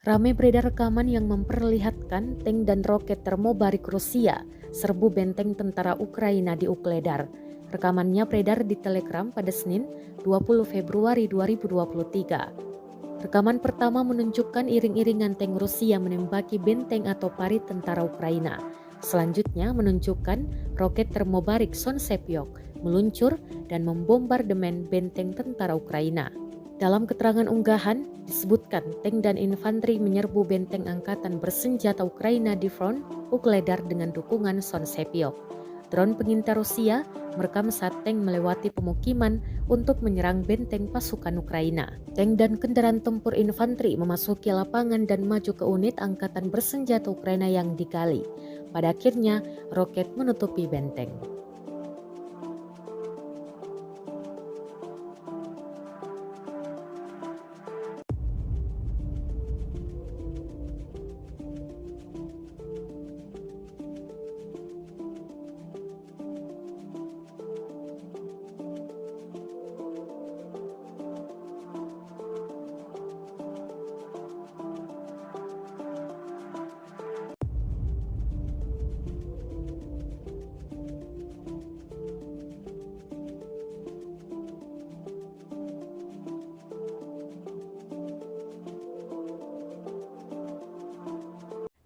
Ramai beredar rekaman yang memperlihatkan tank dan roket termobarik Rusia serbu benteng tentara Ukraina di Ukledar. Rekamannya beredar di Telegram pada Senin 20 Februari 2023. Rekaman pertama menunjukkan iring-iringan tank Rusia menembaki benteng atau parit tentara Ukraina. Selanjutnya menunjukkan roket termobarik Sonsepyok meluncur dan membombardemen benteng tentara Ukraina. Dalam keterangan unggahan, disebutkan tank dan infanteri menyerbu benteng angkatan bersenjata Ukraina di front Ukledar dengan dukungan Sonsepyok. Drone pengintai Rusia merekam saat tank melewati pemukiman untuk menyerang benteng pasukan Ukraina. Tank dan kendaraan tempur infanteri memasuki lapangan dan maju ke unit angkatan bersenjata Ukraina yang digali. Pada akhirnya, roket menutupi benteng.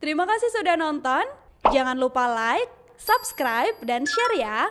Terima kasih sudah nonton. Jangan lupa like, subscribe, dan share ya.